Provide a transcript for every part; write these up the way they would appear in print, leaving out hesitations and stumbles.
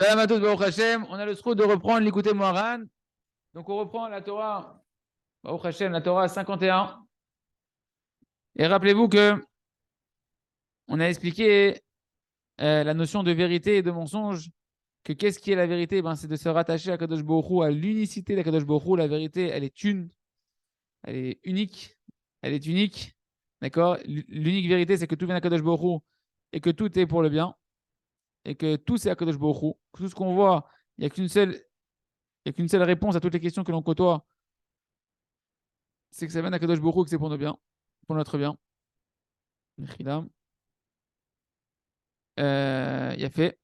Salam à tous, Baruch Hashem. On a le sroud de reprendre l'écouter Moharan. Donc, on reprend la Torah, Baruch Hashem, la Torah 51. Et rappelez-vous que on a expliqué la notion de vérité et de mensonge. Que qu'est-ce qui est la vérité? Ben, c'est de se rattacher à Kadosh Baruch Hu, à l'unicité de Kadosh Baruch Hu. La vérité, elle est une, elle est unique. Elle est unique. D'accord? L'unique vérité, c'est que tout vient à Kadosh Baruch Hu et que tout est pour le bien. Et que tout, c'est à Kadosh Baruch Hu. Tout ce qu'on voit, il n'y a qu'une seule réponse à toutes les questions que l'on côtoie, c'est que ça vient d'Akadosh Baruch Hu, que c'est pour nos biens, pour notre bien. Il a fait.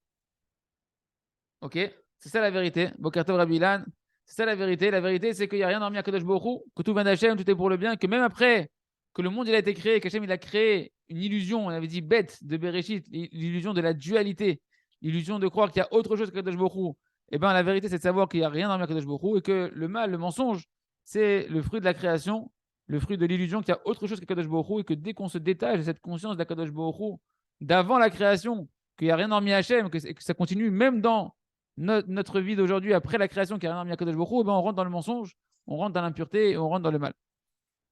Ok. C'est ça la vérité. Bokartov Rabbi Ilan. C'est ça la vérité. La vérité, c'est qu'il n'y a rien dormi à Kadosh Baruch Hu, que tout vient d'Hachem, tout est pour le bien, que même après que le monde il a été créé, qu'Hachem il a créé une illusion, on avait dit bête de Bereshit, l'illusion de la dualité, l'illusion de croire qu'il y a autre chose que Kadosh Baruch Hu. Eh bien, la vérité, c'est de savoir qu'il n'y a rien dormi à Kadosh Baruch Hu et que le mal, le mensonge, c'est le fruit de la création, le fruit de l'illusion qu'il y a autre chose que Kadosh Baruch Hu et que dès qu'on se détache de cette conscience d'Akadosh Baruch Hu, d'avant la création, qu'il n'y a rien dormi à Hachem, que ça continue même dans notre vie d'aujourd'hui, après la création qui a rien mis à Kadosh Baruch Hu, ben on rentre dans le mensonge, on rentre dans l'impureté et on rentre dans le mal.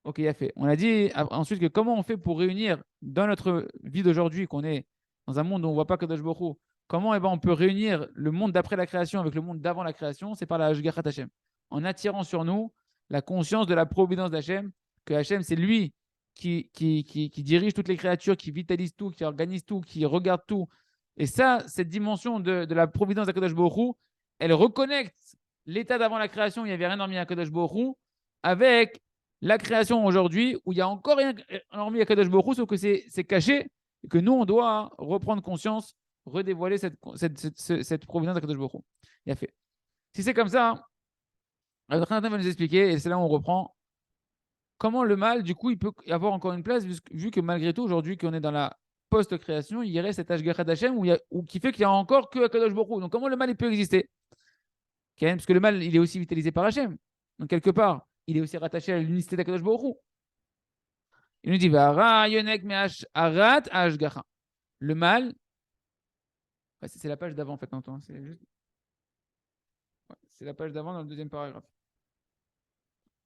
Ok, il a fait. On a dit ensuite que comment on fait pour réunir dans notre vie d'aujourd'hui, qu'on est dans un monde où on ne voit pas Kadosh Baruch Hu, comment on peut réunir le monde d'après la création avec le monde d'avant la création? C'est par la Hashgachat Hashem. En attirant sur nous la conscience de la providence d'Hachem, que Hachem, c'est lui qui dirige toutes les créatures, qui vitalise tout, qui organise tout, qui regarde tout. Et ça, cette dimension de la providence d'Akadosh Baruch Hu, elle reconnecte l'état d'avant la création, où il n'y avait rien dormi à Kadosh Baruch Hu, avec la création aujourd'hui, où il y a encore rien dormi à Kadosh Baruch Hu, sauf que c'est caché, et que nous, on doit reprendre conscience, redévoiler cette providence d'Akadosh Baruch Hu. Il a fait. Si c'est comme ça, alors va nous expliquer, et c'est là où on reprend, comment le mal, du coup, il peut y avoir encore une place, vu que malgré tout, aujourd'hui, qu'on est dans la post-création, il y aurait cet Ashgachat Hashem qui fait qu'il n'y a encore que Akadosh Baruch Hu. Donc, comment le mal il peut exister? Parce que le mal, il est aussi vitalisé par Hashem. Donc, quelque part, il est aussi rattaché à l'unicité d'Akadosh Baruch Hu. Il nous dit, yonek arat ashgacha. Le mal, c'est la page d'avant, en fait, c'est la page d'avant dans le deuxième paragraphe.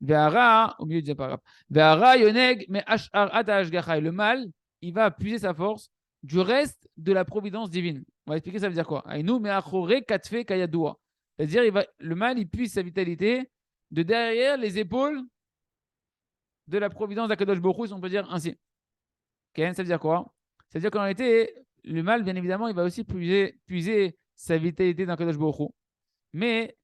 Au milieu du deuxième paragraphe. Yonek arat ashgacha. Et le mal, il va puiser sa force du reste de la providence divine. On va expliquer ça veut dire quoi. C'est-à-dire, le mal, il puise sa vitalité de derrière les épaules de la providence d'Akadosh Baruch Hu, si on peut dire ainsi. Okay, ça veut dire quoi? Ça veut dire qu'en réalité, le mal, bien évidemment, il va aussi puiser sa vitalité dans Akadosh Baruch Hu. Mais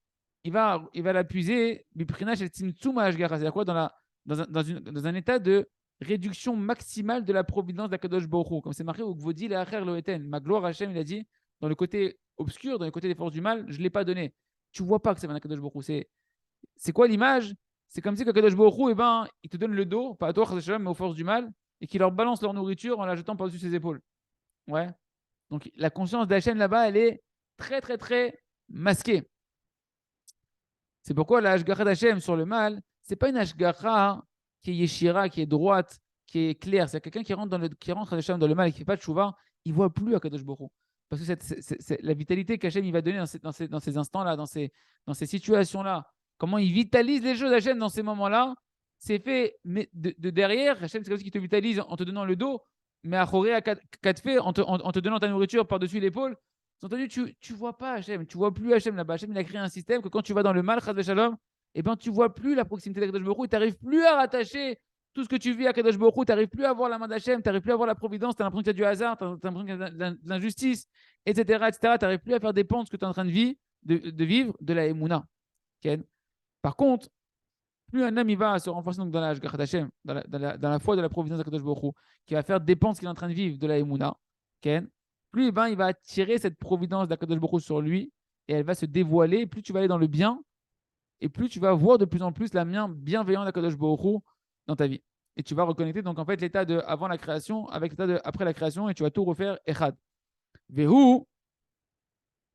il va la puiser, c'est-à-dire quoi? Dans un état de réduction maximale de la providence d'Akadosh Baruch Hu. Comme c'est marqué au Gvodi Le'acher Loeten. Ma gloire Hachem, il a dit, dans le côté obscur, dans le côté des forces du mal, je ne l'ai pas donné. Tu ne vois pas que c'est Akadosh Baruch Hu. C'est quoi l'image? C'est comme si Kadosh Baruch Hu, il te donne le dos, pas à toi, mais aux forces du mal, et qu'il leur balance leur nourriture en la jetant par-dessus ses épaules. Ouais. Donc la conscience d'Hachem là-bas, elle est très, très, très masquée. C'est pourquoi la Hashgacha d'Hachem sur le mal, c'est pas une Hashgacha qui est yeshira, qui est droite, qui est claire. C'est quelqu'un qui rentre dans le mal et qui ne fait pas de chouva, il ne voit plus Kadosh Baruch Hu. Parce que la vitalité qu'Hachem il va donner dans ces instants-là, dans ces situations-là, comment il vitalise les choses Hachem dans ces moments-là, c'est fait mais de derrière. Hachem, c'est comme si il te vitalise en te donnant le dos, mais à Choré, à quatre faits, en te donnant ta nourriture par-dessus l'épaule. Entendu, tu vois pas Hachem, tu vois plus Hachem là-bas. Hachem, il a créé un système que quand tu vas dans le mal, Chaz Shalom, eh ben, tu vois plus la proximité d'Akadosh Baruch Hu, tu n'arrives plus à rattacher tout ce que tu vis à Kadosh Baruch Hu, tu n'arrives plus à voir la main d'Hachem, tu n'arrives plus à voir la providence, tu as l'impression qu'il y a du hasard, tu as l'impression qu'il y a de l'injustice, etc., etc. Tu n'arrives plus à faire dépendre ce que tu es en train de vivre de la Emouna. Okay. Par contre, plus un homme il va se renforcer donc dans la Hashgachat Hashem, dans la foi de la providence de Kadosh Baruch Hu, qui va faire dépendre ce qu'il est en train de vivre de la Emouna, okay, plus il va attirer cette providence d'Akadosh Baruch Hu sur lui et elle va se dévoiler. Plus tu vas aller dans le bien et plus tu vas voir de plus en plus la main bienveillante d'Akadosh Baruch Hu dans ta vie. Et tu vas reconnecter donc en fait l'état de avant la création avec l'état de après la création et tu vas tout refaire Echad. Vehu,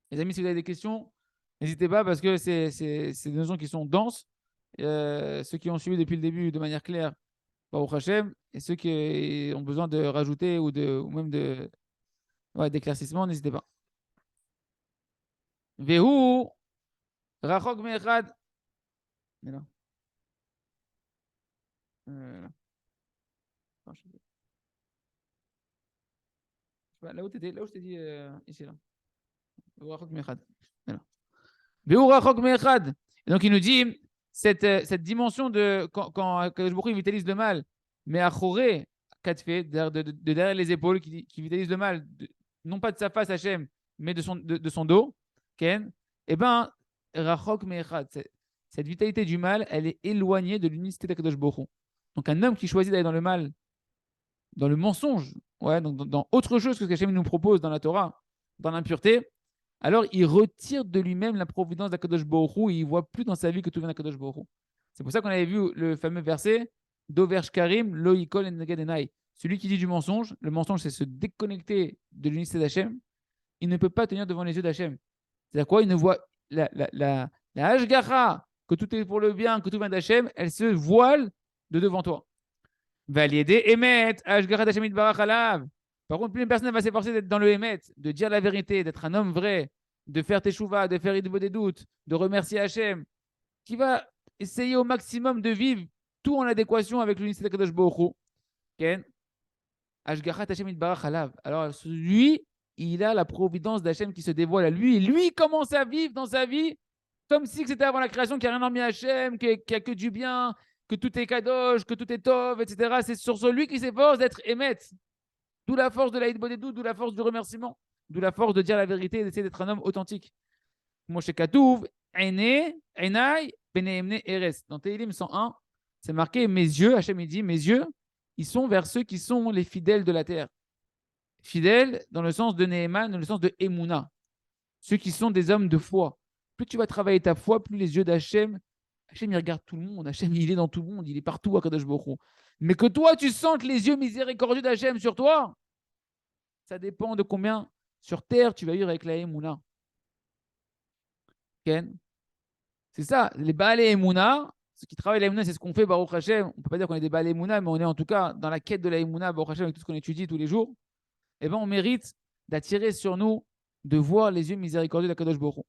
les amis, si vous avez des questions, n'hésitez pas parce que c'est des notions qui sont denses. Ceux qui ont suivi depuis le début de manière claire, Baruch Hashem, et ceux qui ont besoin de rajouter ou même d'éclaircissement, n'hésitez pas. Vehu, Rachok Me'echad. Mais là. Là. Attends, je sais pas, là où t'étais, là où je t'ai dit, ici, là. Vehu Rachok Me'echad. Voilà. Vehu Rachok Me'echad. Et donc, il nous dit, cette dimension de quand Kadosh Baruch Hu vitalise le mal, mais à Choré, Katfé, de derrière les épaules, qui vitalise le mal, non pas de sa face, Hachem, mais de son dos, Ken, eh bien, Rachok Me'echad, cette vitalité du mal, elle est éloignée de l'unicité d'Akadosh Baruch Hu. Donc, un homme qui choisit d'aller dans le mal, dans le mensonge, ouais, donc dans autre chose que ce qu'Hachem nous propose dans la Torah, dans l'impureté, alors il retire de lui-même la providence d'Akadosh Baruch Hu et il ne voit plus dans sa vie que tout vient d'Akadosh Baruch Hu. C'est pour ça qu'on avait vu le fameux verset Doversh Karim, Lo Yikol en Neged Enai. Celui qui dit du mensonge, le mensonge c'est se déconnecter de l'unicité d'Hachem, il ne peut pas tenir devant les yeux d'Hachem. C'est-à-dire quoi? Il ne voit la Hashgacha, que tout est pour le bien, que tout vient d'Hachem, elle se voile de devant toi. Valider Emet, Hashgacha d'Hachem Itbarach Alav. Par contre, plus une personne va s'efforcer d'être dans le Emet, de dire la vérité, d'être un homme vrai, de faire teshuva, de faire idvo des doutes, de remercier Hachem, qui va essayer au maximum de vivre tout en adéquation avec l'unicité de Kadosh Baruch Hu. Ken, Hashgachat Hachem Itbarach Alav. Alors, lui, il a la providence d'Hachem qui se dévoile à lui. Et lui commence à vivre dans sa vie comme si c'était avant la création, qu'il n'y a rien hormis Hachem, qu'il n'y a que du bien, que tout est kadosh, que tout est tov, etc. C'est sur celui qui s'efforce d'être émet. D'où la force de la hitbodedou, d'où la force du remerciement, d'où la force de dire la vérité et d'essayer d'être un homme authentique. Moshe Katouv, Ene, Enai, Beneemne, Eres. Dans Tehillim 101, c'est marqué mes yeux, Hachem il dit, mes yeux, ils sont vers ceux qui sont les fidèles de la terre. Fidèles dans le sens de Neheman, dans le sens de Emouna. Ceux qui sont des hommes de foi. Plus tu vas travailler ta foi, plus les yeux d'Hachem, Hachem il regarde tout le monde, Hachem il est dans tout le monde, il est partout à Kadosh Baruch Hu. Mais que toi tu sentes les yeux miséricordieux d'Hachem sur toi, ça dépend de combien sur terre tu vas vivre avec la Emouna. Ken, c'est ça, les Baal et Emouna, ceux qui travaillent la Emouna, c'est ce qu'on fait, Baruch Hashem. On ne peut pas dire qu'on est des Baal et Emouna, mais on est en tout cas dans la quête de la Emouna, Baruch Hashem, avec tout ce qu'on étudie tous les jours. Eh bien, on mérite d'attirer sur nous, de voir les yeux miséricordieux d'Akadosh Baruch Hu.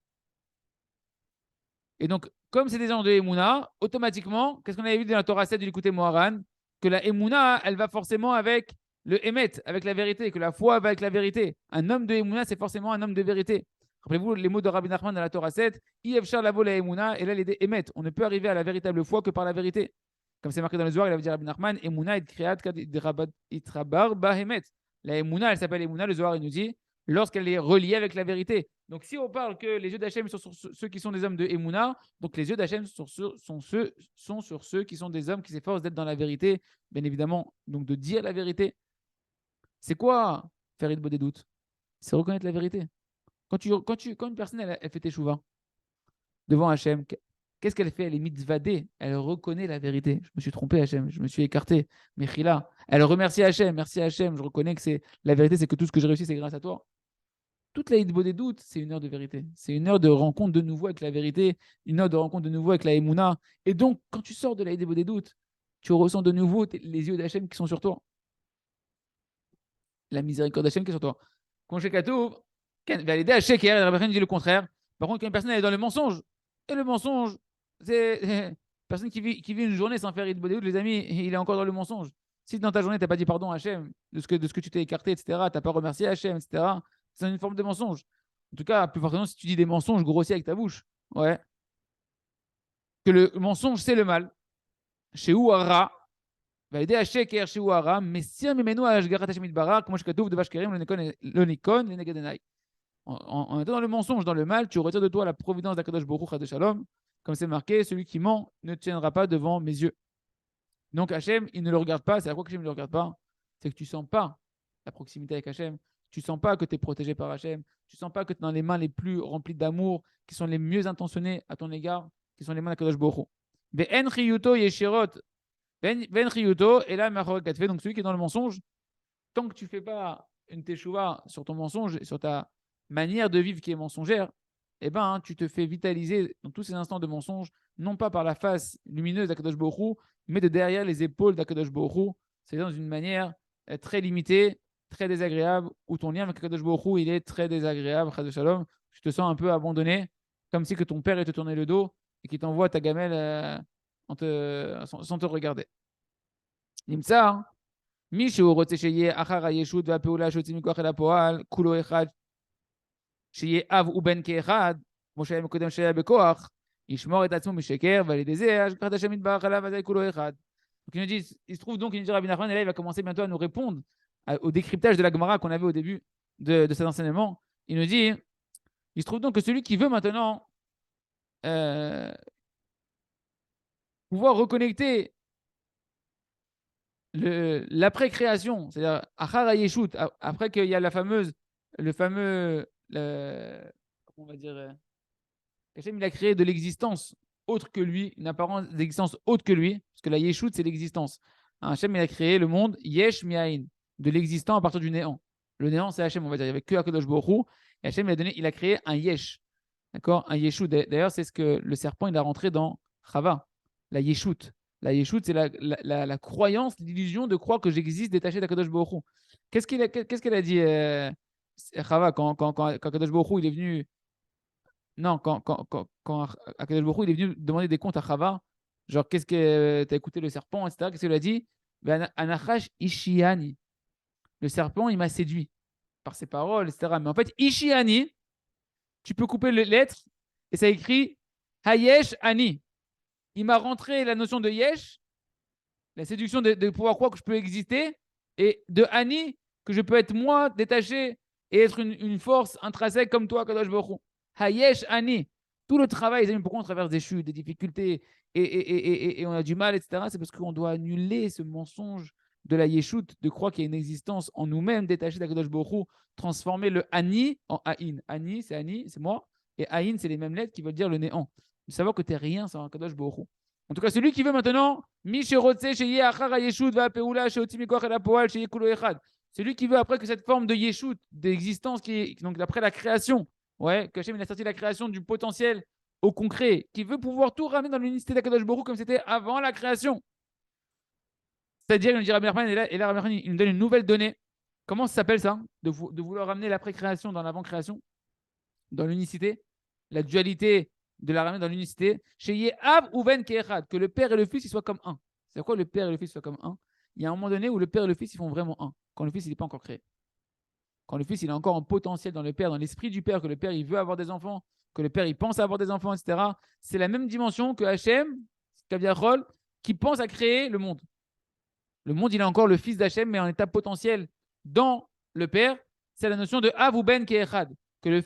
Et donc, comme c'est des gens de Emouna, automatiquement, qu'est-ce qu'on avait vu dans la Torah 7 du Likutei Moharan? Que la Emouna, elle va forcément avec le Emet, avec la vérité, que la foi va avec la vérité. Un homme de Emouna, c'est forcément un homme de vérité. Rappelez-vous les mots de Rabbi Nachman dans la Torah 7, Yevchar lavo la Emouna, et là, il est Emet. On ne peut arriver à la véritable foi que par la vérité. Comme c'est marqué dans le Zohar, il avait dit Rabbi Nachman, Emouna et Kriat itrabar ba Emet. La Emouna, elle s'appelle Emouna, le Zohar, il nous dit, lorsqu'elle est reliée avec la vérité. Donc, si on parle que les yeux d'Hachem sont sur ceux qui sont des hommes de Emouna, donc les yeux d'Hachem sont sur ceux qui sont des hommes qui s'efforcent d'être dans la vérité, bien évidemment, donc de dire la vérité. C'est quoi faire une bonne des doutes? C'est reconnaître la vérité. Quand une personne elle fait teshuva devant Hachem, qu'est-ce qu'elle fait? Elle est mitzvadée, elle reconnaît la vérité. Je me suis trompé, Hachem, je me suis écarté. Mechila, elle remercie Hachem, merci Hachem, je reconnais que c'est la vérité, c'est que tout ce que j'ai réussi, c'est grâce à toi. Toute la hitbo des doutes, c'est une heure de vérité. C'est une heure de rencontre de nouveau avec la vérité, une heure de rencontre de nouveau avec la Emouna. Et donc, quand tu sors de la hitbo des doutes, tu ressens de nouveau les yeux d'Hachem qui sont sur toi. La miséricorde d'Hachem qui est sur toi. Quand j'ai Katoub, validé à Sheker, la personne dit le contraire. Par contre, quand une personne est dans le mensonge, et le mensonge, c'est une personne qui vit une journée sans faire hitbo des doutes, les amis, il est encore dans le mensonge. Si dans ta journée, tu n'as pas dit pardon à Hachem de ce que tu t'es écarté, etc., tu n'as pas remercié Hachem, etc., c'est une forme de mensonge. En tout cas, plus fortement, si tu dis des mensonges grossiers avec ta bouche, ouais. Que le mensonge, c'est le mal. Chez Ouara, validé à Sheker, chez Ouara, mais si un mimeno à Ashgarat Hashemit Barak, comme je katouf de Vashkerim, le Nikon, le Negedenai. En étant dans le mensonge, dans le mal, tu retires de toi la providence d'Akadosh Baruch de Shalom, comme c'est marqué, celui qui ment ne tiendra pas devant mes yeux. Donc Hachem, il ne le regarde pas. C'est à quoi que Hachem ne le regarde pas? C'est que tu ne sens pas la proximité avec Hachem. Tu ne sens pas que tu es protégé par Hachem. Tu ne sens pas que tu es dans les mains les plus remplies d'amour, qui sont les mieux intentionnées à ton égard, qui sont les mains d'Akadosh Baruch Hu. Ve'en chiyuto yeshirot. Ve'en chiyuto, et là, donc celui qui est dans le mensonge, tant que tu ne fais pas une teshuva sur ton mensonge et sur ta manière de vivre qui est mensongère, eh ben, tu te fais vitaliser dans tous ces instants de mensonge, non pas par la face lumineuse d'Akadosh Baruch Hu, mais de derrière les épaules d'Akadosh Baruch Hu. C'est dans une manière très limitée très désagréable, ou ton lien avec Akadosh Baruch Hu, il est très désagréable, Chas Shalom, tu te sens un peu abandonné, comme si que ton père il te tournait le dos et qu'il t'envoie ta gamelle sans te regarder. נמצא מי שהוא רוצה שיהיה אחר הישות והפעולה שיוצאים מכוח אל הפועל, כולו אחד, שיהיה אב ובן כאחד, כמו שהיה מקודם שהיה בכוח, ישמור את עצמו משקר, ועל ידי זה השגחת השם יתברך עליו, אז כולו אחד. Donc il nous dit, il se trouve donc, il nous dit Rabbi Nachman, et là il va commencer bientôt à nous répondre au décryptage de la Gemara qu'on avait au début de cet enseignement. Il nous dit, il se trouve donc que celui qui veut maintenant pouvoir reconnecter l'après-création, c'est-à-dire Achara Yeshut, après qu'il y a le fameux, on va dire, Hachem, il a créé de l'existence autre que lui, une apparence d'existence autre que lui, parce que la Yeshut, c'est l'existence. Hachem, il a créé le monde Yesh Miaïn, de l'existant à partir du néant. Le néant, c'est Hachem, on va dire, il n'y avait que Akadosh Baruch Hu, et Hachem, il a créé un Yesh, d'accord, un Yeshut. D'ailleurs, c'est ce que le serpent, il a rentré dans Chava, la Yeshut. La Yeshut, c'est la croyance, l'illusion de croire que j'existe détaché d'Akadosh Baruch Hu. Qu'est-ce qu'elle a dit, Chava, quand Akadosh Baruch Hu, il est venu. Non, quand Akadosh Baruch Hu, il est venu demander des comptes à Chava, genre, qu'est-ce que tu as écouté le serpent, etc. Qu'est-ce qu'il a dit? Anachash Ishiani. Le serpent, il m'a séduit par ses paroles, etc. Mais en fait, Ishiani, tu peux couper les lettres et ça écrit Hayesh Ani. Il m'a rentré la notion de Yesh, la séduction de pouvoir croire que je peux exister, et de Ani, que je peux être moi, détaché, et être une force intrinsèque comme toi, Kadosh Baruch Hu. Hayesh Ani. Tout le travail, les amis, pourquoi on traverse des chutes, des difficultés, et on a du mal, etc. C'est parce qu'on doit annuler ce mensonge de la Yeshut, de croire qu'il y a une existence en nous-mêmes détachée d'Akadosh Baruch Hu, transformer le Ani en Aïn. Ani, c'est moi, et Aïn, c'est les mêmes lettres qui veulent dire le néant. De savoir que tu n'es rien sans Akadosh Baruch Hu. En tout cas, celui qui veut maintenant, celui qui veut après que cette forme de Yeshut, d'existence, donc après la création, ouais, que Hachem il a sorti la création du potentiel au concret, qui veut pouvoir tout ramener dans l'unicité d'Akadosh Baruch Hu comme c'était avant la création. C'est-à-dire, il nous dit Rabbi Nachman, et là Rabbi Nachman, il nous donne une nouvelle donnée. Comment ça s'appelle ça, de vouloir ramener l'après-création dans l'avant-création, dans l'unicité, la dualité de la ramener dans l'unicité, chez Av ou Ben Keechad, que le Père et le Fils ils soient comme un. C'est quoi le Père et le Fils soient comme un? Il y a un moment donné où le Père et le Fils ils font vraiment un, quand le Fils il n'est pas encore créé. Quand le Fils il est encore en potentiel dans le Père, dans l'esprit du Père, que le Père il veut avoir des enfants, que le Père il pense à avoir des enfants, etc. C'est la même dimension que Hachem, Kaviachol, qui pense à créer le monde. Le monde il est encore le Fils d'Hachem, mais en état potentiel dans le Père. C'est la notion de Av ou Ben Keechad, que le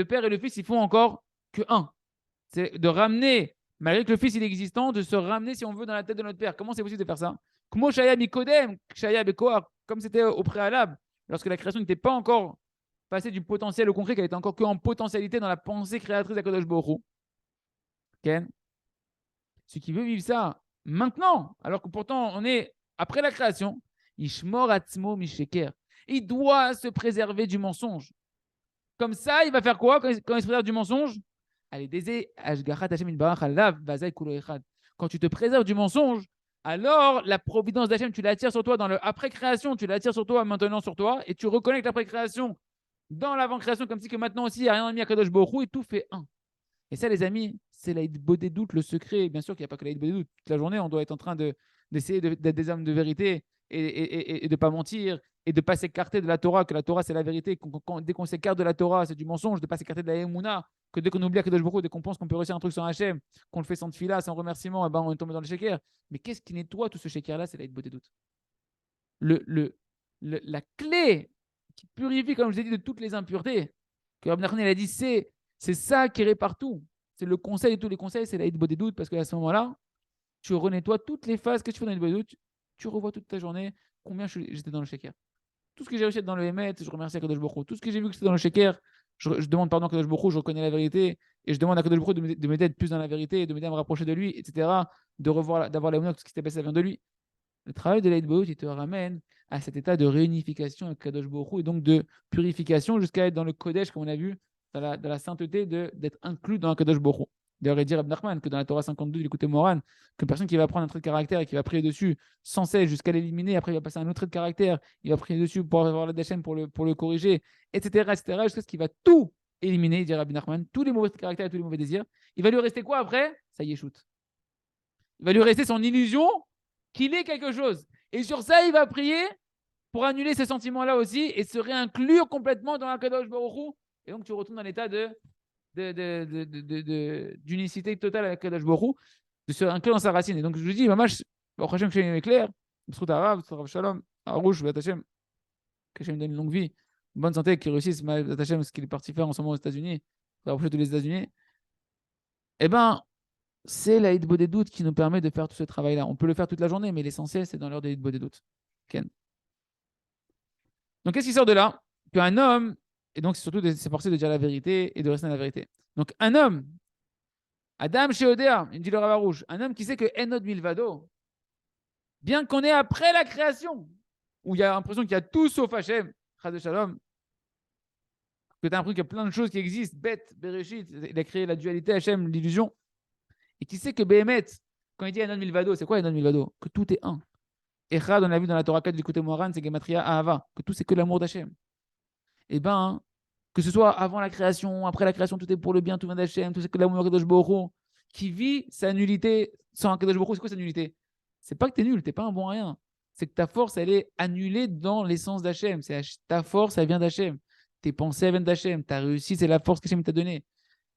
Père et le Fils ils font encore que un. C'est de ramener, malgré que le Fils il est existant, de se ramener, si on veut, dans la tête de notre Père. Comment c'est possible de faire ça? Comme c'était au préalable, lorsque la création n'était pas encore passée du potentiel au concret, qu'elle était encore qu'en potentialité dans la pensée créatrice d'Akadosh Baruch Hu. Ken, celui qui veut vivre ça maintenant, alors que pourtant on est après la création, Ishmor Atzmo Misheker. Il doit se préserver du mensonge. Comme ça, il va faire quoi quand il se préserve du mensonge? Quand tu te préserves du mensonge, alors la providence d'Hachem, tu l'attires sur toi dans le après-création, tu l'attires sur toi maintenant sur toi, et tu reconnectes l'après-création dans l'avant-création, comme si que maintenant aussi, il n'y a rien mis à Kadosh Baruch Hu, et tout fait un. Et ça, les amis, c'est la Bodé doute, le secret. Bien sûr qu'il n'y a pas que la Bodé doute. Toute la journée, on doit être en train d'essayer d'être des hommes de vérité et de ne pas mentir et de ne pas s'écarter de la Torah, que la Torah, c'est la vérité. Dès qu'on s'écarte de la Torah, c'est du mensonge, de ne pas s'écarter de la Emouna, que dès qu'on oublie Kadosh Baruch Hu, dès qu'on pense qu'on peut réussir un truc sur Hachem, qu'on le fait sans tefila, sans remerciement, eh ben, on est tombé dans le shaker. Mais qu'est-ce qui nettoie tout ce shaker-là? C'est la Bodé doute. La clé qui purifie, comme je l'ai dit, de toutes les impuretés, que Rabbi Nachman a dit, c'est ça qui répare tout. C'est le conseil de tous les conseils, c'est la Hit des doutes, parce qu'à ce moment-là, tu renettoies toutes les phases que tu fais dans la Hit des doutes, tu revois toute ta journée combien j'étais dans le shaker. Tout ce que j'ai réussi dans le Hémet, je remercie à Kadosh Baruch Hu. Tout ce que j'ai vu que c'était dans le shaker, je demande pardon à Kadosh Baruch Hu, je reconnais la vérité, et je demande à Kadosh Baruch Hu de m'aider à être plus dans la vérité, de m'aider à me rapprocher de lui, etc., d'avoir la tout ce qui s'est passé, ça vient de lui. Le travail de la Hit des doutes, il te ramène à cet état de réunification avec Kadosh Baruch Hu, et donc de purification jusqu'à être dans le Kodesh, comme on a vu, dans la sainteté d'être inclus dans un Kadosh Baruch Hu. D'ailleurs, il dit Rabbi Nachman que dans la Torah 52 du côté Moran, qu'une personne qui va prendre un trait de caractère et qui va prier dessus sans cesse jusqu'à l'éliminer, après il va passer à un autre trait de caractère, il va prier dessus pour avoir la Hachem pour le corriger, etc., jusqu'à ce qu'il va tout éliminer, il dit Rabbi Nachman, tous les mauvais caractères et tous les mauvais désirs. Il va lui rester quoi après? Ça y est, shoot. Il va lui rester son illusion qu'il est quelque chose. Et sur ça, il va prier pour annuler ces sentiments-là aussi et se réinclure complètement dans la Kadosh Baruch Hu. Et donc, tu retournes dans l'état d'unicité totale avec Kadosh Baruch Hu, de se réinclure dans sa racine. Et donc, je vous dis, maman, Baruch Hashem, que est clair, B'zchut Harav, B'zchut Rav Shalom, Arouche, B'zchut Hashem, que Hashem donne une longue vie, une bonne santé, qu'il réussisse, B'zchut Hashem, ce qu'il est parti faire en ce moment aux États-Unis, rapprocher tous les États-Unis. Eh bien, c'est la hitbo des doutes qui nous permet de faire tout ce travail-là. On peut le faire toute la journée, mais l'essentiel, c'est dans l'heure des hitbo des doutes. Ken. Donc, qu'est-ce qui sort de là? Qu'un homme, et donc c'est surtout de s'efforcer de dire la vérité et de rester dans la vérité. Donc, un homme, Adam Sheodea, il dit le Rav Rouge, un homme qui sait que Enod Milvado, bien qu'on est après la création, où il y a l'impression qu'il y a tout sauf Hachem, Chas de Shalom, que tu as l'impression qu'il y a plein de choses qui existent, bête, Bereshit, il a créé la dualité Hachem, l'illusion, et qui sait que Behemet, quand il dit Enod Milvado, c'est quoi Enod Milvado? Que tout est un. Echad, on a vu dans la Torah 4 du côté Moran, c'est Gematria Ahava, que tout c'est que l'amour d'Hachem. Et ben, que ce soit avant la création, après la création, tout est pour le bien, tout vient d'Hachem, tout c'est que l'amour de Kadosh Baruch Hu, qui vit sa nullité sans un Kadosh Baruch Hu. C'est quoi sa nullité? C'est pas que tu es nul, tu n'es pas un bon à rien. C'est que ta force, elle est annulée dans l'essence d'Hachem. Ta force, elle vient d'Hachem. Tes pensées, elles viennent d'Hachem. Ta réussite, c'est la force qu'Hachem t'a donnée.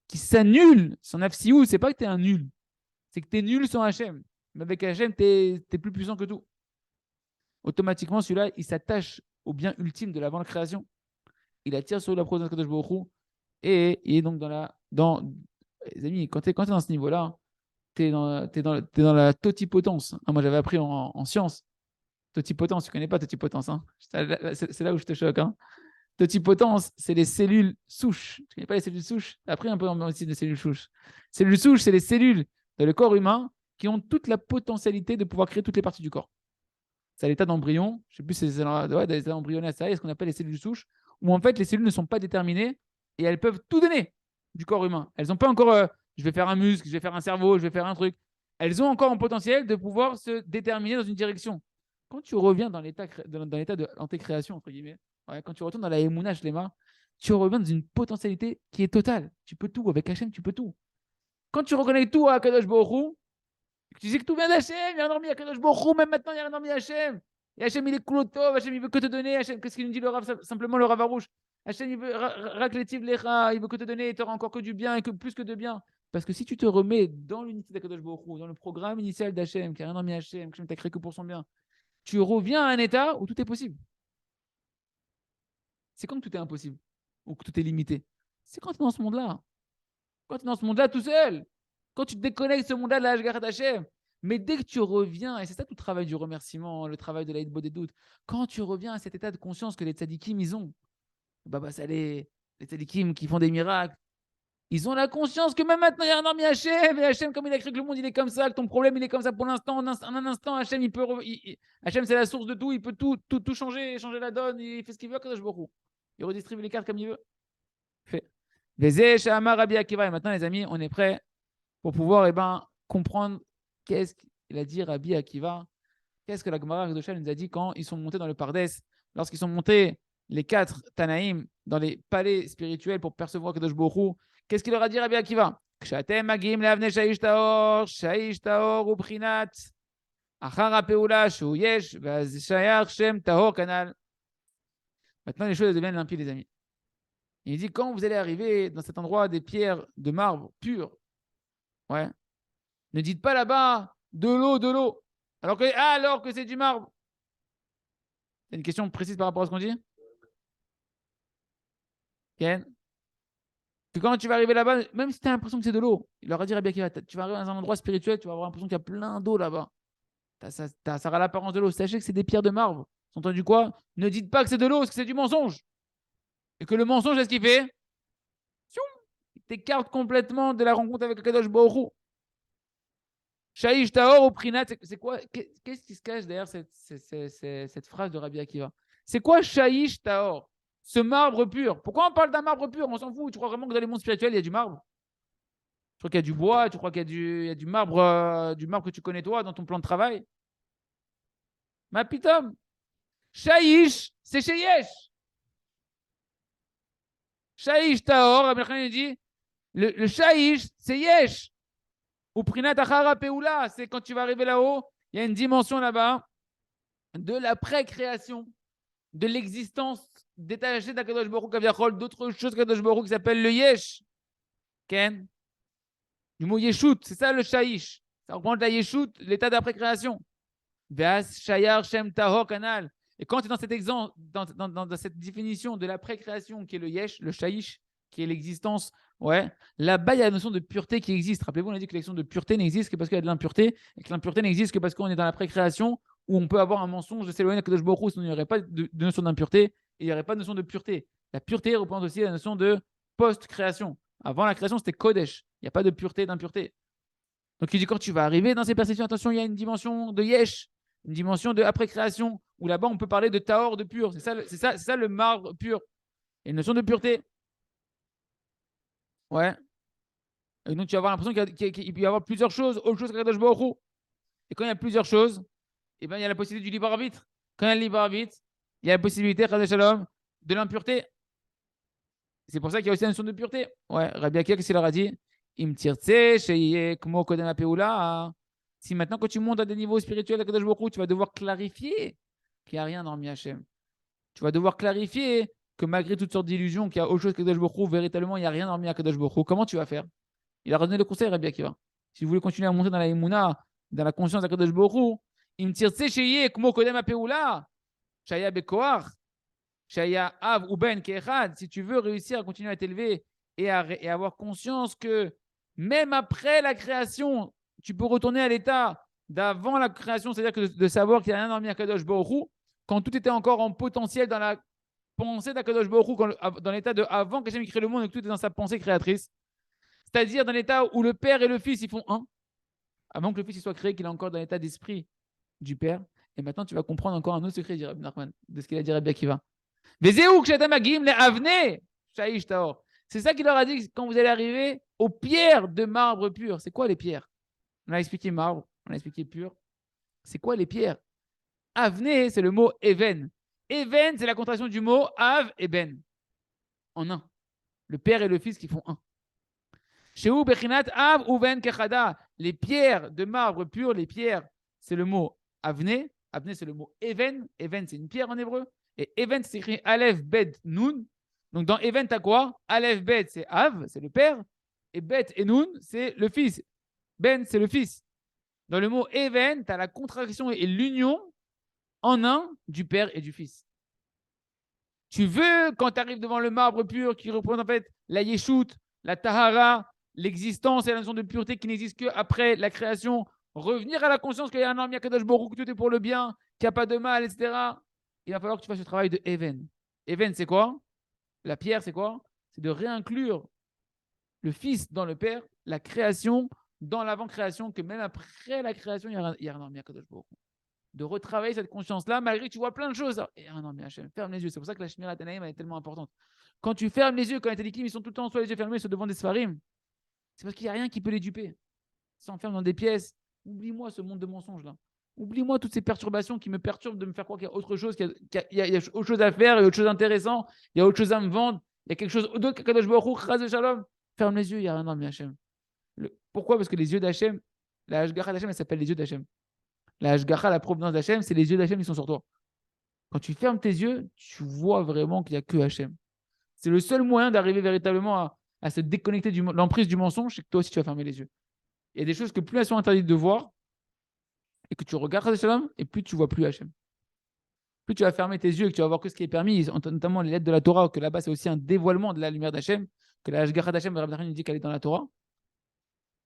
Qui s'annule, son afsiou, c'est pas que tu es un nul. C'est que tu es nul sans Hachem. Mais avec Hachem, tu es plus puissant que tout. Automatiquement, celui-là, il s'attache au bien ultime de l'avant-création. Il attire sur la présence de Kadosh Baruch Hu et il est donc les amis, quand tu es dans ce niveau-là, tu es dans la totipotence. Moi, j'avais appris en sciences. Totipotence, tu ne connais pas totipotence. Hein. C'est là où je te choque. Hein. Totipotence, c'est les cellules souches. Tu ne connais pas les cellules souches? Tu as appris un peu en médecine de cellules souches. Cellules souches, c'est les cellules dans le corps humain qui ont toute la potentialité de pouvoir créer toutes les parties du corps. C'est à l'état d'embryon. Je ne sais plus si c'est dans l'état embryonnaire, c'est ce qu'on appelle les cellules souches, où en fait les cellules ne sont pas déterminées et elles peuvent tout donner du corps humain. Elles n'ont pas encore je vais faire un muscle, je vais faire un cerveau, je vais faire un truc. Elles ont encore un potentiel de pouvoir se déterminer dans une direction. Quand tu reviens dans l'état de l'antécréation, entre guillemets, quand tu retournes dans la Emouna Shlema, tu reviens dans une potentialité qui est totale. Tu peux tout. Avec Hachem, tu peux tout. Quand tu reconnais tout à Kadosh Baruch Hu, tu dis que tout vient d'Hachem, il y a un dormi à Kadosh Baruch Hu, même maintenant il y a un dormi à Hachem. Et Hachem, il est Kulotov, Hachem, il veut que te donner. Hachem, qu'est-ce qu'il nous dit le Rav, simplement le Rav Arouche? Hachem, il veut Rakletiv Lecha, il veut que te donner et tu auras encore que du bien et que plus que de bien. Parce que si tu te remets dans l'unité d'Akadosh Baruch Hu, dans le programme initial d'Hachem, qui a rien dormi à Hachem, que Hachem t'a créé que pour son bien, tu reviens à un état où tout est possible. C'est quand tout est impossible ou que tout est limité. C'est quand tu es dans ce monde-là. Quand tu es dans ce monde-là tout seul. Quand tu te déconnectes de ce monde-là de la Hashgarat Hachem. Mais dès que tu reviens, et c'est ça tout le travail du remerciement, le travail de l'aïd des doutes, quand tu reviens à cet état de conscience que les tzadikim, ils ont, c'est les tzadikim qui font des miracles, ils ont la conscience que même maintenant, il y a un armée Hachem, et Hachem, comme il a créé que le monde, il est comme ça, que ton problème, il est comme ça pour l'instant, en un instant, Hachem, Hachem, c'est la source de tout, il peut tout changer la donne, il fait ce qu'il veut, Kadosh Baruch Hu. Il redistribue les cartes comme il veut. Fait. Vezé, Shama, Rabbi Akiva. Et maintenant, les amis, on est prêts pour pouvoir comprendre qu'est-ce qu'il a dit Rabbi Akiva, qu'est-ce que la Gemara Kedosha nous a dit quand ils sont montés dans le Pardes, lorsqu'ils sont montés les 4 Tanaïm dans les palais spirituels pour percevoir Kadosh Baruch Hu. Qu'est-ce qu'il leur a dit Rabbi Akiva? Kshatem magim leavne shaish taor ubrinat achar hapeula shu yesh v'shayach shem tahor kanal. Maintenant, les choses deviennent limpides, les amis. Il dit, quand vous allez arriver dans cet endroit des pierres de marbre pures, ouais, ne dites pas là-bas de l'eau, alors que c'est du marbre. C'est une question précise par rapport à ce qu'on dit? Ken? Que quand tu vas arriver là-bas, même si tu as l'impression que c'est de l'eau, il leur a dit, tu vas arriver dans un endroit spirituel, tu vas avoir l'impression qu'il y a plein d'eau là-bas. Ça aura l'apparence de l'eau. Sachez que c'est des pierres de marbre. Vous avez entendu quoi? Ne dites pas que c'est de l'eau, parce que c'est du mensonge. Et que le mensonge, c'est ce qu'il fait? Il t'écarte complètement de la rencontre avec le Kadosh Baruch Hu. Shaïch Taor ou Prinat, c'est quoi? Qu'est-ce qui se cache derrière cette phrase de Rabbi Akiva? C'est quoi Shaïch Taor? Ce marbre pur. Pourquoi on parle d'un marbre pur? On s'en fout. Tu crois vraiment que dans les mondes spirituels, il y a du marbre? crois qu'il y a du bois, tu crois qu'il y a du marbre que tu connais toi dans ton plan de travail. Ma pitom. Shaïch, c'est chez Yesh. Shaïch Taor, Rabbi Yochanan dit, le Shaïch, c'est Yesh. Ou Prinat Achara Peula, c'est quand tu vas arriver là-haut, il y a une dimension là-bas de la pré-création, de l'existence détachée d'Akadosh Baruch Hu, Kaviachol, d'autres choses qu'Akadosh Baruch Hu qui s'appelle le Yesh. Ken, du mot Yeshut, c'est ça le Shaïch. Ça reprend la Yeshut, l'état d'après-création. Veas Shayar Shem Tahor Kanal. Et quand tu es dans cet exemple, dans cette définition de l'après-création qui est le Yesh, le Shaïch, qui est l'existence, ouais, là-bas, il y a la notion de pureté qui existe. Rappelez-vous, on a dit que la notion de pureté n'existe que parce qu'il y a de l'impureté, et que l'impureté n'existe que parce qu'on est dans la précréation où on peut avoir un mensonge de s'éloigner de Kadosh Baruch Hu, sinon il n'y aurait pas de notion d'impureté et il n'y aurait pas de notion de pureté. La pureté représente aussi la notion de post-création. Avant la création, c'était Kodesh. Il n'y a pas de pureté, d'impureté. Donc il dit quand tu vas arriver dans ces perceptions, attention, il y a une dimension de Yesh, une dimension de après-création, où là-bas on peut parler de Tahor, de pur. C'est ça le marbre pur. Il y a une notion de pureté. Ouais. Et donc tu vas avoir l'impression qu'il peut y avoir plusieurs choses, autre chose qu'Akadosh Baruch Hu. Et quand il y a plusieurs choses, eh ben, il y a la possibilité du libre arbitre. Quand il y a le libre arbitre, il y a la possibilité, Shalom, de l'impureté. C'est pour ça qu'il y a aussi une notion de pureté. Ouais, Rabbi Akiva, qu'est-ce qu'il leur a dit? Si maintenant, quand tu montes à des niveaux spirituels de Kadosh Baruch Hu, tu vas devoir clarifier qu'il n'y a rien dans le Hachem. Tu vas devoir clarifier que malgré toutes sortes d'illusions, qu'il y a autre chose que Kadosh Baruch Hu, véritablement, il n'y a rien dans le Kadosh Baruch Hu. Comment tu vas faire? Il a donné le conseil, Rabbi Akiva. Si vous voulez continuer à monter dans la Emouna, dans la conscience de Kadosh Baruch Hu, Shaya Bekoar, Shaya Av ou Ben Kechad, si tu veux réussir à continuer à t'élever et avoir conscience que même après la création, tu peux retourner à l'état d'avant la création, c'est-à-dire que de savoir qu'il n'y a rien dormi à Kadosh Baruch Hu, quand tout était encore en potentiel dans la pensée d'Akadosh Baruch Hu, dans l'état de avant qu'Hachem crée le monde et que tout est dans sa pensée créatrice, c'est-à-dire dans l'état où le Père et le Fils ils font un, avant que le Fils il soit créé, qu'il est encore dans l'état d'esprit du Père. Et maintenant, tu vas comprendre encore un autre secret, dit Rabbi Nachman, de ce qu'il a dit Rabbi Akiva. C'est ça qu'il leur a dit quand vous allez arriver aux pierres de marbre pur. C'est quoi les pierres? On a expliqué marbre, on a expliqué pur. C'est quoi les pierres? Avne, c'est le mot even. Even, c'est la contraction du mot av et ben. En un. Le père et le fils qui font un. Sheu bechinat av uven kechada. Les pierres de marbre pur, les pierres, c'est le mot avne. Avne, c'est le mot even. Even, c'est une pierre en hébreu. Et even, c'est écrit Aleph, Bet, Nun. Donc dans even, tu as quoi? Aleph, Bet, c'est Av, c'est le père. Et Bet et Nun, c'est le fils. Ben, c'est le fils. Dans le mot even, tu as la contraction et l'union en un du père et du fils. Tu veux, quand tu arrives devant le marbre pur qui représente en fait la Yeshut, la Tahara, l'existence et la notion de pureté qui n'existe qu'après la création, revenir à la conscience qu'il y a un homme, il y a Kadosh Baruch, que tout est pour le bien, qu'il n'y a pas de mal, etc. Il va falloir que tu fasses le travail de Even. Even, c'est quoi? La pierre, c'est quoi? C'est de réinclure le Fils dans le Père, la création dans l'avant-création, que même après la création, il y a un homme, il y a Kadosh Baruch. De retravailler cette conscience-là, malgré que tu vois plein de choses. Et non, mais Hachem, ferme les yeux. C'est pour ça que la Shmirat Tanaïm est tellement importante. Quand tu fermes les yeux, quand les télékims, ils sont tout le temps soit les yeux fermés, soit devant des Sfarim, c'est parce qu'il n'y a rien qui peut les duper. Ils s'enferment dans des pièces. Oublie-moi ce monde de mensonges là. Oublie-moi toutes ces perturbations qui me perturbent de me faire croire qu'il y a autre chose, qu'il y a autre chose à faire, il y a autre chose d'intéressant, il y a autre chose à me vendre, il y a quelque chose d'autre que Kadosh Baruch Hu, Chas de Shalom. Ferme les yeux, il n'y a rien dans le Hachem. Pourquoi? Parce que les yeux d'Hachem, la Hashgacha d'Hachem, elle s'appelle les yeux d'Hachem. La Hashgacha, la provenance d'Hachem, c'est les yeux d'Hachem qui sont sur toi. Quand tu fermes tes yeux, tu vois vraiment qu'il n'y a que Hachem. C'est le seul moyen d'arriver véritablement à se déconnecter de l'emprise du mensonge, c'est que toi aussi tu vas fermer les yeux. Il y a des choses que plus elles sont interdites de voir, et que tu regardes Hachem, et plus tu vois plus Hachem. Plus tu vas fermer tes yeux et que tu vas voir que ce qui est permis, notamment les lettres de la Torah, que là-bas c'est aussi un dévoilement de la lumière d'Hachem, que la Hashgacha d'Hachem, Rabbi Nachman nous dit qu'elle est dans la Torah,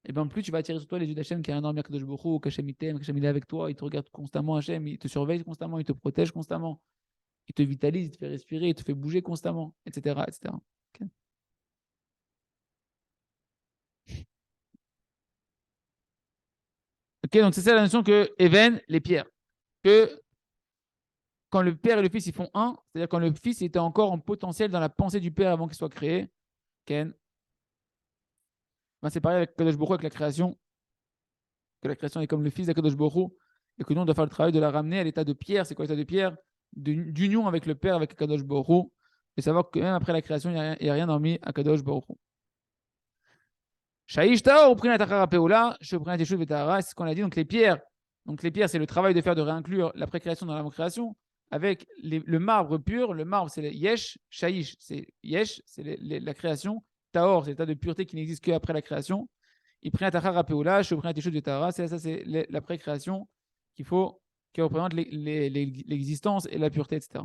et bien plus tu vas attirer sur toi les yeux d'Hachem qui est un homme Kadosh Baruch Hu, qu'Hachem il t'aime, qu'Hachem il est avec toi, il te regarde constamment, Hachem, il te surveille constamment, il te protège constamment, il te vitalise, il te fait respirer, il te fait bouger constamment, etc. etc. Okay. Ok, donc c'est ça la notion que Even, les pierres, que quand le père et le fils ils font un, c'est-à-dire quand le fils était encore en potentiel dans la pensée du père avant qu'il soit créé, Ken. ben, c'est pareil avec Kadosh Baruch Hu, avec la création, que la création est comme le fils d'Akadosh Baruch Hu, et que nous, on doit faire le travail de la ramener à l'état de pierre. C'est quoi l'état de pierre? D'union avec le Père, avec Akadosh Baruch Hu, et savoir que même après la création, il n'y a rien hormis Akadosh Baruch Hu. Shaish Taor, Prinat Achara Peola, Sheprinat Yeshut Vetahara, c'est ce qu'on a dit. Donc les pierres, c'est le travail de faire de réinclure la précréation dans l'avant-création avec le marbre pur. Le marbre, c'est le Yesh, Shaish, c'est Yesh, c'est la création. Taor, c'est l'état de pureté qui n'existe qu'après la création. Il Prinat Achara Peola, Sheprinat Yeshut Vetahara, ça, c'est la précréation qui représente l'existence et la pureté, etc.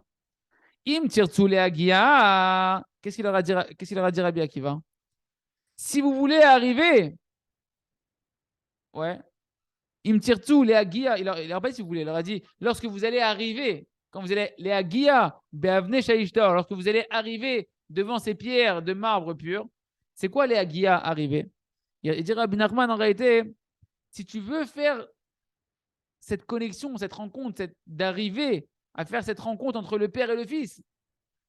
Im Tirtsu Leagia, qu'est-ce qu'il aura dit Rabbi Akiva? Si vous voulez arriver, ouais, il me tire tout, les aguia, il n'aura pas dit si vous voulez, il leur a dit, lorsque vous allez arriver, quand vous allez, les aguia, beavne shaishtar, lorsque vous allez arriver devant ces pierres de marbre pur, c'est quoi les aguia arriver? Il dit Rabbi Nachman, en réalité, si tu veux faire cette connexion, cette rencontre, d'arriver à faire cette rencontre entre le Père et le Fils,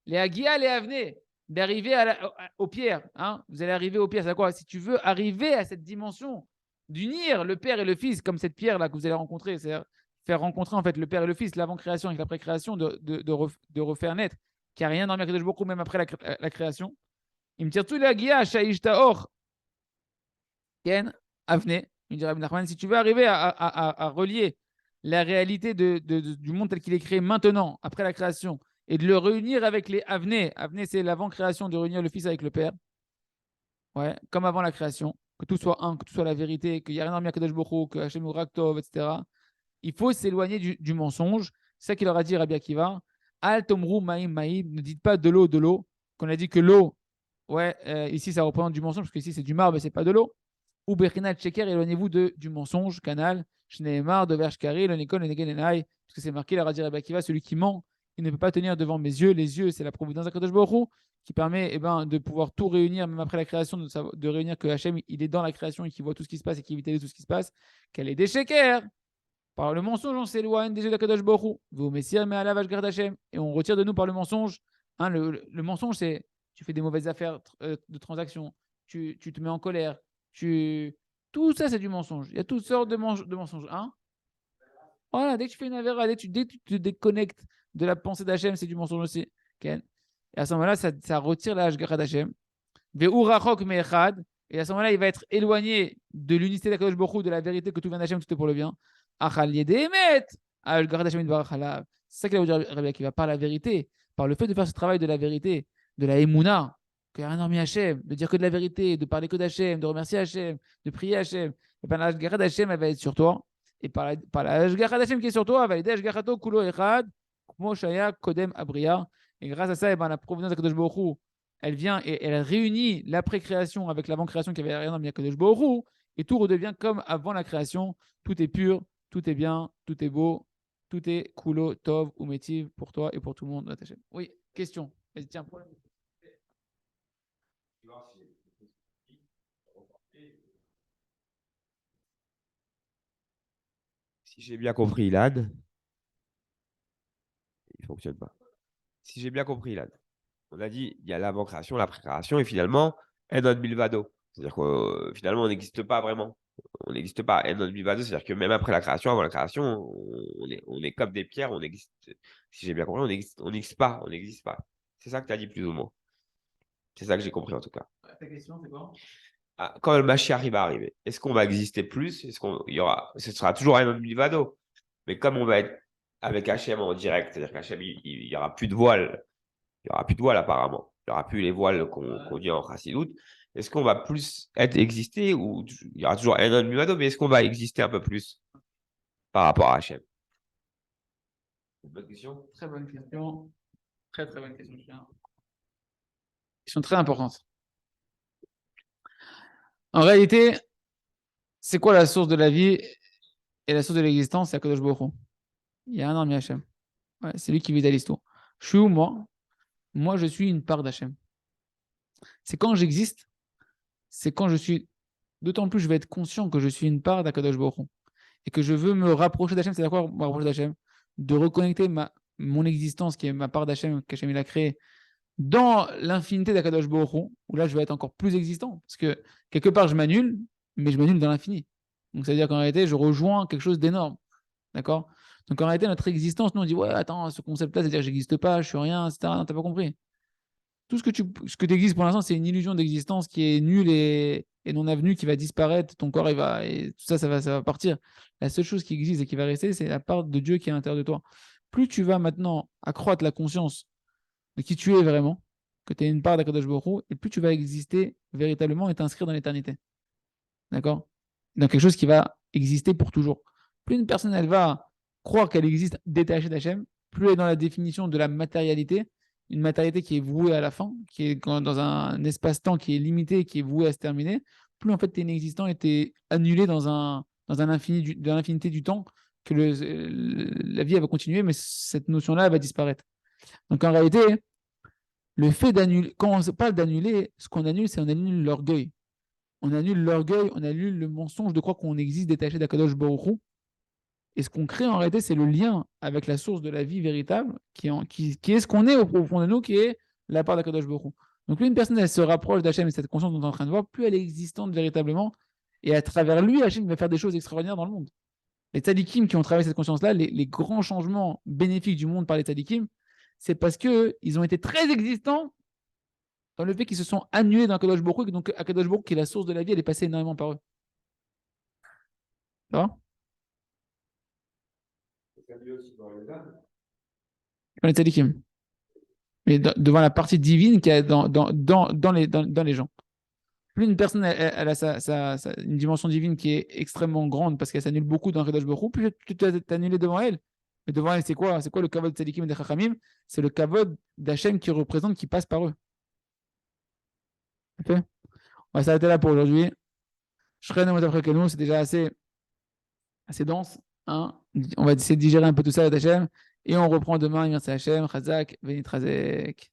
les aguia, les avne, d'arriver aux pierres. Hein, vous allez arriver aux pierres. C'est quoi? Si tu veux arriver à cette dimension d'unir le Père et le Fils, comme cette pierre-là que vous allez rencontrer, c'est-à-dire faire rencontrer en fait le Père et le Fils, l'avant-création avec la pré-création, de refaire naître, qu'il n'y a rien dans le Kadosh Baruch Hu, même après la création. Il me tire tout la guia, Shaish Taor, Ken, Avne. Il dit Rabbi Nachman, si tu veux arriver à relier la réalité du monde tel qu'il est créé maintenant, après la création, et de le réunir avec les Avné. Avné, c'est l'avant-création, de réunir le Fils avec le Père. Ouais, comme avant la création. Que tout soit un, que tout soit la vérité, qu'il n'y a rien à Kadosh Baruch Hu, que Hashem ou Raktov, etc. Il faut s'éloigner du mensonge. C'est ça qu'il leur a dit Rabbi Akiva. Al tomru maïm maïm. Ne dites pas de l'eau. Qu'on a dit que l'eau, ouais, ici ça représente du mensonge, parce qu'ici c'est du marbre, mais c'est pas de l'eau. Ou Berinat Sheker, éloignez-vous du mensonge, canal. Shneemar, de Vershkari, le Nikon, le Negenenai. Parce que c'est marqué, leur a dit Rabbi Akiva, celui qui ment, il ne peut pas tenir devant mes yeux. Les yeux, c'est la providence d'Akadosh Baruch Hu qui permet de pouvoir tout réunir, même après la création, de réunir que Hachem, il est dans la création et qu'il voit tout ce qui se passe et qu'il évite tout ce qui se passe. Quel est des shekers? Par le mensonge, on s'éloigne des yeux d'Akadosh Baruch Hu. Vous messire, mais à la vache garde Hachem. Et on retire de nous par le mensonge. Hein, le mensonge, c'est tu fais des mauvaises affaires de transactions, tu te mets en colère, tout ça, c'est du mensonge. Il y a toutes sortes de mensonges. Hein, voilà, dès que tu fais une avéra, dès que tu te déconnectes de la pensée d'Hachem, c'est du mensonge aussi. Okay. Et à ce moment-là, ça retire la Hashgacha d'Hachem. Ve'urachok me'echad. Et à ce moment-là, il va être éloigné de l'unité d'Akadosh Baruch Hu, de la vérité que tout vient d'Hachem, tout est pour le bien. Achal yedemet. Hashgacha d'Hachem itbarach alav. C'est ça qu'il va dire Rabbi Akiva, par la vérité, par le fait de faire ce travail de la vérité, de la Emouna, qu'il n'y a rien hormis Hachem, de dire que de la vérité, de parler que d'Hachem, de remercier Hachem, de prier Hachem. Et bien la Hashgacha d'Hachem, elle va être sur toi. Et par la Hashgacha d'Hachem qui est sur toi, elle va aider Hashgachato kulo echad, kmo shaya kodem abriya. Et grâce à ça, la providence d'Akadosh Baruch Hu, elle vient et elle réunit la pré-création avec l'avant-création qui avait rien dans le Akadosh Baruch Hu, et tout redevient comme avant la création. Tout est pur, tout est bien, tout est beau, tout est kulo, tov ou métiv pour toi et pour tout le monde. Oui, question. Vas-y, tiens, problème. Si j'ai bien compris, Ilad, il ne fonctionne pas. Si j'ai bien compris, Ilad, on a dit il y a l'avant-création, la pré-création, et finalement, Enon Milvado. C'est-à-dire que finalement, on n'existe pas vraiment. On n'existe pas. Enon Milvado, c'est-à-dire que même après la création, avant la création, on est comme des pierres, on existe. Si j'ai bien compris, on n'existe pas. On n'existe pas. C'est ça que tu as dit plus ou moins. C'est ça que j'ai compris en tout cas. Ta question, c'est quoi? Quand le Mashiach va arriver, est-ce qu'on va exister plus? Ce sera toujours un Milvado. Mais comme on va être avec Hachem en direct, c'est-à-dire qu'Hachem, il n'y aura plus de voile. Il n'y aura plus de voile apparemment. Il n'y aura plus les voiles qu'on dit en Chassidoute. Est-ce qu'on va plus exister ou il y aura toujours un Milvado, mais est-ce qu'on va exister un peu plus par rapport à Hachem? Bonne question. Très bonne question. Très, très bonne question. Question très importante. En réalité, c'est quoi la source de la vie et la source de l'existence? C'est Akadosh Baruch Hu. Il y a un armi Hachem. Ouais, c'est lui qui vit l'histoire. Je suis où, moi? Moi, je suis une part d'Hachem. C'est quand j'existe, c'est quand je suis. D'autant plus, je vais être conscient que je suis une part d'Akadosh Baruch Hu. Et que je veux me rapprocher d'Hachem. C'est-à-dire quoi, me rapprocher d'Hachem? De reconnecter mon existence, qui est ma part d'Hachem, qu'Hachem il a créée, dans l'infinité d'Akadosh Baruch Hu, où là, je vais être encore plus existant. Parce que quelque part, je m'annule, mais je m'annule dans l'infini. Donc, ça veut dire qu'en réalité, je rejoins quelque chose d'énorme. D'accord? Donc, en réalité, notre existence, nous, on dit, ouais, attends, ce concept-là, c'est-à-dire que j'existe pas, je suis rien, etc. Non, t'as pas compris. Tout ce que tu existes pour l'instant, c'est une illusion d'existence qui est nulle et non avenue, qui va disparaître. Ton corps, et tout ça, ça va partir. La seule chose qui existe et qui va rester, c'est la part de Dieu qui est à l'intérieur de toi. Plus tu vas maintenant accroître la conscience de qui tu es vraiment, que tu es une part d'Akadosh Baruch Hu, et plus tu vas exister véritablement et t'inscrire dans l'éternité. D'accord? Dans quelque chose qui va exister pour toujours. Plus une personne, elle va croire qu'elle existe détachée d'Hachem, plus elle est dans la définition de la matérialité, une matérialité qui est vouée à la fin, qui est dans un espace-temps qui est limité, qui est voué à se terminer, plus en fait tu es inexistant et tu es annulé dans un infini dans l'infinité du temps, que la vie elle va continuer, mais cette notion-là elle va disparaître. Donc en réalité, le fait d'annuler, quand on parle d'annuler, ce qu'on annule, c'est on annule l'orgueil. On annule l'orgueil, on annule le mensonge de croire qu'on existe détaché d'Akadosh Baruch Hu. Et ce qu'on crée en réalité, c'est le lien avec la source de la vie véritable, qui est ce qu'on est au profond de nous, qui est la part d'Akadosh Baruch Hu. Donc plus une personne elle se rapproche d'Hachem et cette conscience dont on est en train de voir, plus elle est existante véritablement. Et à travers lui, Hachem va faire des choses extraordinaires dans le monde. Les tzadikim qui ont travaillé cette conscience-là, les grands changements bénéfiques du monde par les tzadikim, c'est parce qu'ils ont été très existants dans le fait qu'ils se sont annulés dans Akadosh Baruch Hu, donc Akadosh Baruch Hu, qui est la source de la vie, elle est passée énormément par eux. Ça va? Dans les tzadikim. Mais devant la partie divine qu'il y a dans les gens. Plus une personne elle a une dimension divine qui est extrêmement grande parce qu'elle s'annule beaucoup dans Akadosh Baruch Hu, plus tu t'annules devant elle. Mais devant elle, c'est quoi? C'est quoi le kavod tzadikim et des chachamim? C'est le kavod d'Hachem qui représente, qui passe par eux. Okay, on va s'arrêter là pour aujourd'hui. C'est déjà assez dense. Hein, on va essayer de digérer un peu tout ça avec Hachem. Et on reprend demain, merci Hachem, Chazak, Venit Razek.